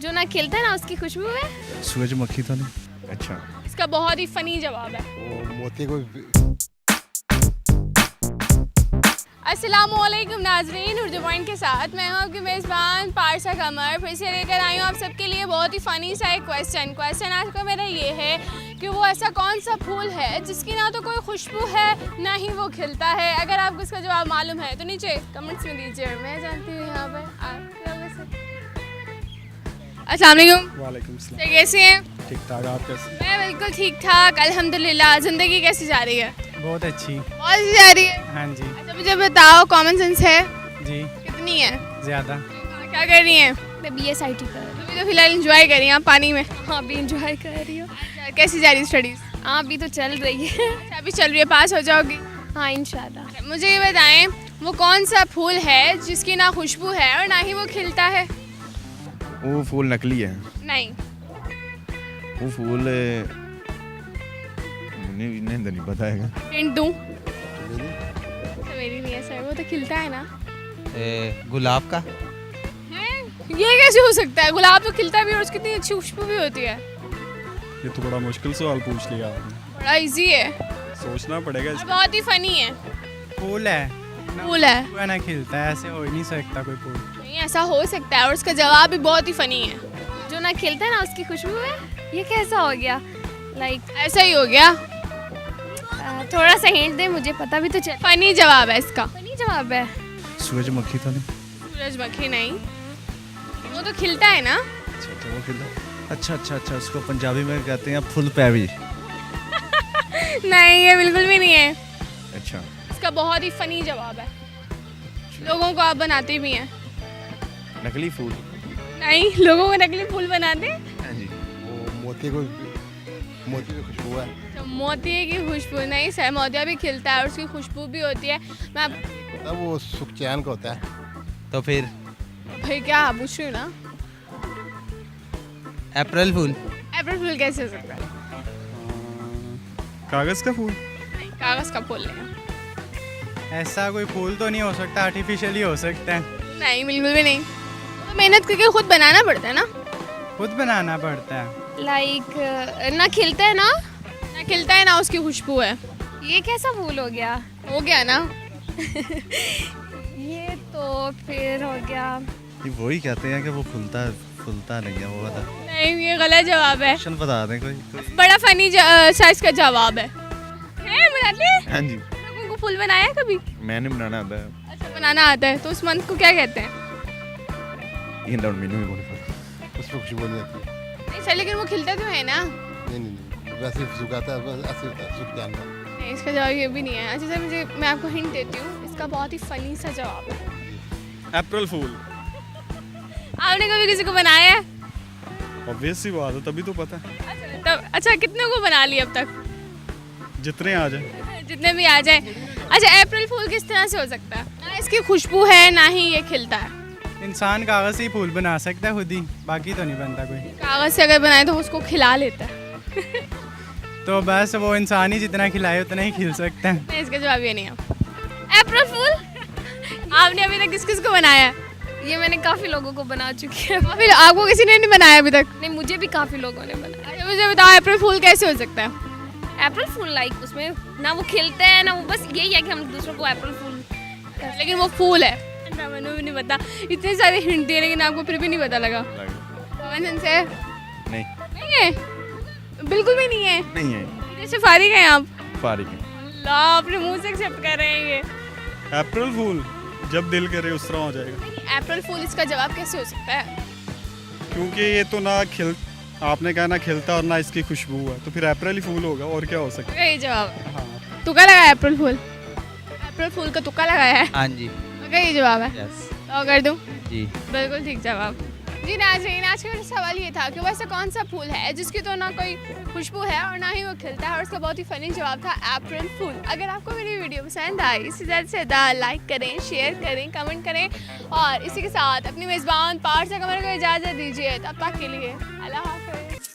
जो ना खिलता है ना उसकी खुशबू है। सूरजमुखी तो नहीं। अच्छा, इसका बहुत ही फनी जवाब है। वो मोती को अस्सलामुअलैकुम नाजरीन, उर्दू पॉइंट के साथ मैं हूं आपकी मेज़बान पारसा कमर। फिर से लेकर आई हूं आप सबके लिए बहुत ही फ़नी सा एक क्वेश्चन आज का मेरा ये है कि वो ऐसा कौन सा फूल है जिसकी ना तो कोई खुशबू है ना ही वो खिलता है। अगर आपको इसका जवाब मालूम है तो नीचे कमेंट्स में दीजिए। मैं जानती हूँ यहाँ पर आप लोगों से। अस्सलाम वालेकुम। वालेकुम सलाम। तो कैसे हैं? ठीक ठाक, आप कैसे? मैं बिल्कुल ठीक ठाक अल्हम्दुलिल्लाह। ज़िंदगी कैसी जा रही है? बहुत अच्छी। बहुत अच्छी जा रही है। हाँ जी। अच्छा मुझे बताओ, कॉमन सेंस है जी कितनी है? ज़्यादा। क्या कर रही हैं? मैं BSIT कर रही अभी तो फिलहाल एंजॉय कर रही हैं आप पानी में। हूँ। हाँ, अभी इंजॉय कर रही हूँ। अच्छा, कैसी जा रही है स्टडीज? हाँ, अभी तो चल रही है। अच्छा, अभी चल रही है, पास हो जाओगी? हाँ, इंशाल्लाह। मुझे ये बताएं वो कौन सा फूल है जिसकी ना खुशबू है और ना ही वो खिलता है? वो फूल नकली है। नहीं। वो फूल नहीं तो नहीं पता है। हिंट दूं? मेरी नहीं है सर, वो तो खिलता है ना। गुलाब का। हैं? ये कैसे हो सकता है? गुलाब तो खिलता भी है और उसकी कितनी अच्छी खुशबू भी होती है। ये तो बड़ा मुश्किल सवाल पूछ लिया आपने। बड़ा इजी है सोचना पड़ेगा और बहुत ही फनी है। फूल है फूल है? वो ना खिलता है, ऐसे हो ही नहीं सकता कोई फूल। नहीं, ऐसा हो सकता है और उसका जवाब भी बहुत ही फनी है। जो ना खिलता है ना उसकी खुशबू है। ये कैसा हो गया? लाइक ऐसा ही हो गया। थोड़ा सा हिंट दे, मुझे पता भी तो चल। फनी जवाब है इसका। फनी जवाब है। सूरजमुखी तो नहीं। सूरजमुखी नहीं, वो तो खिलता है ना। अच्छा, वो खिलता। अच्छा, उसको पंजाबी में कहते हैं फुल पैवी। नहीं, ये बिल्कुल भी नहीं है। अच्छा, इसका बहुत ही फनी जवाब है। लोगों को आप बनाते भी हैं। नकली फूल। नहीं, लोगों को नकली फूल बनाते। हाँ जी। वो मोती की खुशबू है। तो मोती की खुशबू नहीं सर, मोतिया भी खिलता है और उसकी खुशबू भी होती है। मैं तब वो सुखचैन का होता है। तो फिर भाई क्या पूछ रही हूँ ना, अप्रैल फूल। अप्रैल फूल कैसे हो सकता है? कागज का फूल। नहीं, कागज का फूल नहीं। ऐसा कोई फूल तो नहीं हो सकता, आर्टिफिशियली हो सकता है। नहीं, बिल्कुल भी नहीं। तो मेहनत करके खुद बनाना पड़ता है ना। खुद बनाना पड़ता है। लाइक ना खिलता है ना। ना खिलता है ना उसकी खुशबू है। ये कैसा फूल हो गया? हो गया ना। ये तो फिर हो गया। ये वही कहते हैं कि वो फूलता नहीं है, वो बता। नहीं, ये गलत जवाब है। ऑप्शन बता दें कोई। बड़ा फनी साइज का जवाब है। बनाते हैं? हाँ जी, लोगों को फूल बनाया है कभी? मैंने बनाना आता है। अच्छा, बनाना आता है। तो उस मंथ को क्या कहते हैं? ये डाउन मेनू में बोल। उसमें खुशबू नहीं आती। नहीं सर, लेकिन वो खिलता तो है ना। नहीं, वैसे ही सुखाता है, ऐसे होता है सुखचैन का। नहीं, इसका जवाब ये भी नहीं है। अच्छा सर, मैं आपको हिंट देती हूँ, इसका बहुत ही फनी सा जवाब है। अप्रैल फूल। आपने कभी किसी को बनाया है? ऑब्वियस सी बात है, तभी तो पता है। अच्छा, कितने को बना लिया अब तक? जितने आ जाए। जितने भी आ जाए। अच्छा, अप्रैल फूल किस तरह से हो सकता है? ना इसकी खुशबू है ना ही ये खिलता है। इंसान कागज़ से ही फूल बना सकता है खुद ही, बाकी तो नहीं बनता कोई। कागज से अगर बनाए तो उसको खिला लेता है। तो बस वो इंसान ही जितना खिलाए उतना ही खिल सकता है। नहीं, इसका जवाब ये नहीं है। अप्रैल फूल आपने अभी तक किस किस को बनाया है? ये मैंने काफ़ी लोगों को बना चुकी है। फिर आपको किसी ने नहीं बनाया अभी तक? नहीं, मुझे भी काफ़ी लोगों ने बनाया। अच्छा, मुझे बताओ अप्रैल फूल कैसे हो सकता है? अप्रैल फूल लाइक उसमें ना वो खिलता है ना वो, बस यही है कि हम दूसरों को अप्रैल फूल। लेकिन वो फूल है। मैंने भी नहीं पता, इतने सारे हिंट दिए लेकिन आपको फिर भी नहीं पता लगा। कॉमन सेंस है? नहीं, नहीं है, बिल्कुल भी नहीं है। नहीं है। इतने से फारिग हैं आप? फारिग है। अल्लाह, अपने मुंह से एक्सेप्ट कर रहे हैं ये। अप्रैल फूल जब दिल करे उस तरह हो जाएगा। अप्रैल फूल इसका जवाब कैसे हो सकता है? क्योंकि ये तो ना आपने कहा ना खिलता और ना इसकी खुशबू है, तो फिर अप्रैल ही फूल होगा, और क्या हो सकता है। ये जवाब हाँ। तुक्का लगाया अप्रैल फूल? अप्रैल फूल का तुक्का लगाया है? हाँ जी। मगर ये जवाब है? यस तो कर दूं? जी। बिल्कुल ठीक जवाब। जी नाज़रीन, आज का मेरा सवाल ये था कि वैसा कौन सा फूल है जिसकी तो ना कोई खुशबू है और ना ही वो खिलता है, और उसका बहुत ही फनी जवाब था अप्रैल फूल। अगर आपको मेरी वीडियो पसंद आई, इसे ज़्यादा से ज़्यादा लाइक करें, शेयर करें, कमेंट करें और इसी के साथ अपनी मेज़बान पारसा कमर को इजाज़त दीजिए। तब तक के लिए अल्लाह हाफ़िज़।